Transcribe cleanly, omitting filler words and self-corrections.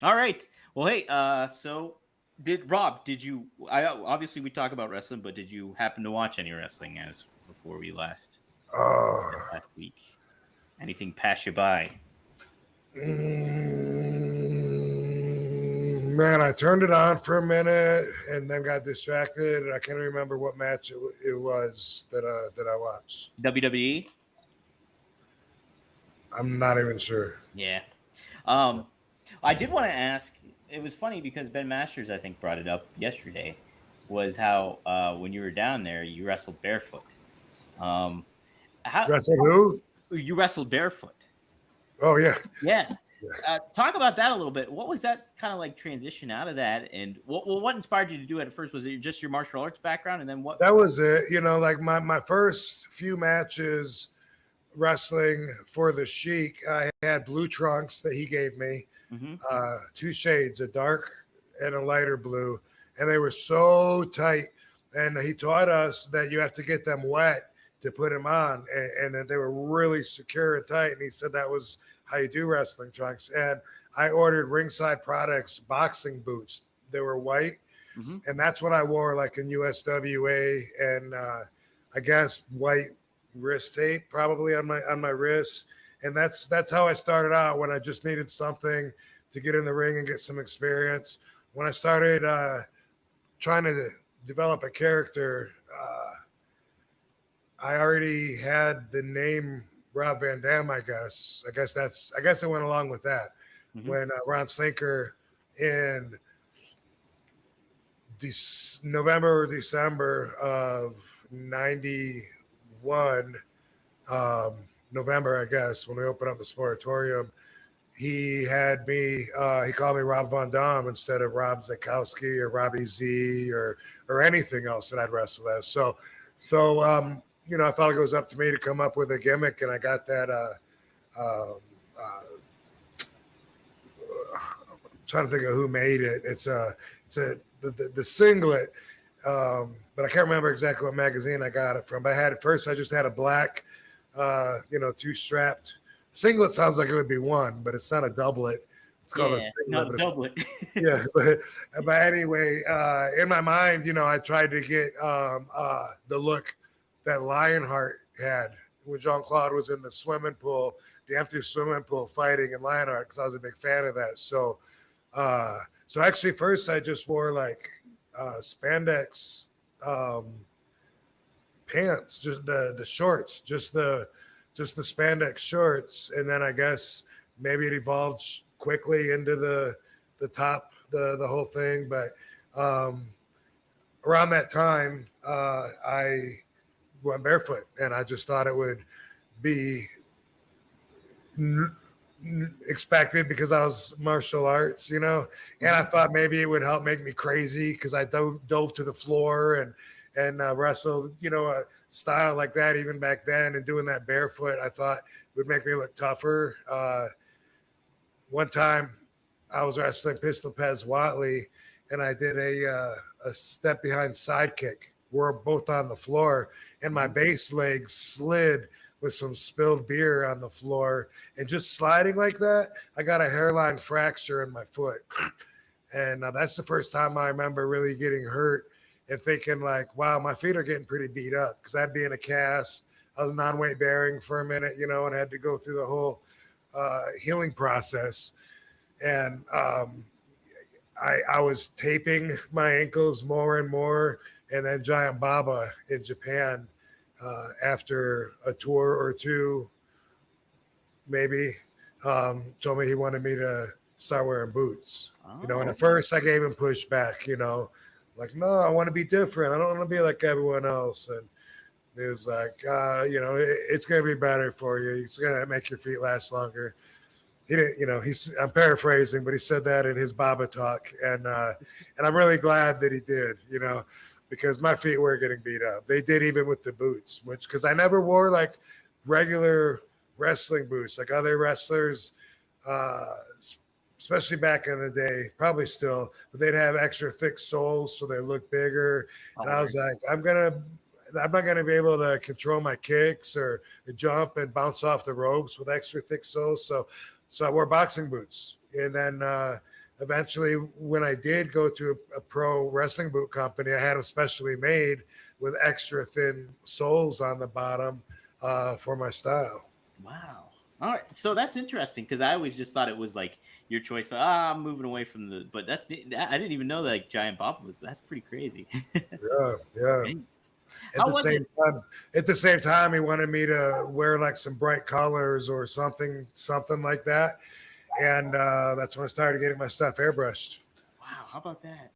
All right. Well, hey. So did you? I obviously we talk about wrestling, but did you happen to watch any wrestling as before we Uh, last week? Anything pass you by? Man, I turned it on for a minute and then got distracted. I can't remember what match it was that I watched. WWE. I'm not even sure. Yeah. Um, I did want to ask. It was funny because Ben Masters, I think, brought it up yesterday. Was how when you were down there, you wrestled barefoot. Um, how Wrestled who? you wrestled barefoot? Oh yeah. Yeah. Yeah. Talk about that a little bit. What was that kind of like transition out of that, and what inspired you to do it at first? Was it just your martial arts background, and then what? That was it. Like my first few matches wrestling for the Sheik, I had blue trunks that he gave me, Hmm. two shades, a dark and a lighter blue, and they were so tight. And he taught us that you have to get them wet to put them on, and that they were really secure and tight. And he said that was how you do wrestling trunks. And I ordered Ringside Products boxing boots. They were white, Hmm. and that's what I wore like in USWA, and I guess white wrist tape probably on my wrist. And that's how I started out when I just needed something to get in the ring and get some experience. When I started trying to develop a character, I already had the name Rob Van Dam. I guess it went along with that. Hmm. When Ron Slinker in November or December of '91, November, I guess, when we opened up the Sportatorium, he had me. He called me Rob Von Dam instead of Rob Zakowski or Robbie Z or anything else that I'd wrestled as. So I thought it was up to me to come up with a gimmick, and I got that. Um, uh, Trying to think of who made it. It's the singlet, but I can't remember exactly what magazine I got it from. But I had it first. I just had a black, two strapped singlet. Sounds like it would be one, but it's not a doublet. It's called a Yeah, singlet, no but it's doublet. yeah. But anyway, in my mind, I tried to get the look that Lionheart had when Jean Claude was in the swimming pool, the empty swimming pool fighting in Lionheart, because I was a big fan of that. So actually, first I just wore like spandex um, pants, just the shorts, just the spandex shorts, and then I guess maybe it evolved quickly into the top, the whole thing. But um, around that time, I went barefoot, and I just thought it would be expected because I was martial arts. And I Hmm. thought maybe it would help make me crazy because I dove to the floor and wrestled, a style like that even back then. And doing that barefoot, I thought would make me look tougher. One time, I was wrestling Pistol Pez Watley, and I did a step behind sidekick. We're both on the floor, and my Hmm. base leg slid with some spilled beer on the floor, and just sliding like that, I got a hairline fracture in my foot. And that's the first time I remember really getting hurt and thinking like, wow, my feet are getting pretty beat up because I'd be in a cast. I was non-weight bearing for a minute, and had to go through the whole healing process. And I was taping my ankles more and more. And then Giant Baba in Japan, after a tour or two, maybe, told me he wanted me to start wearing boots. And Oh, at okay. first I gave him pushback, like, no, I want to be different. I don't want to be like everyone else. And he was like, it's going to be better for you. It's going to make your feet last longer. He didn't, I'm paraphrasing, but he said that in his Baba talk. And I'm really glad that he did, because my feet were getting beat up. They did even with the boots, because I never wore like regular wrestling boots like other wrestlers, uh, especially back in the day, probably still, but they'd have extra thick soles so they look bigger. And Oh, I word. was like, I'm not gonna be able to control my kicks or jump and bounce off the ropes with extra thick soles. So I wore boxing boots, and then eventually, when I did go to a pro wrestling boot company, I had them specially made with extra thin soles on the bottom for my style. Wow. All right. So that's interesting because I always just thought it was like your choice. I'm moving away from the. But I didn't even know that like Giant Papa was. That's pretty crazy. Yeah, yeah. Dang. At How the was same it? time, he wanted me to wear like some bright colors or something like that, and that's when I started getting my stuff airbrushed. Wow. How about that?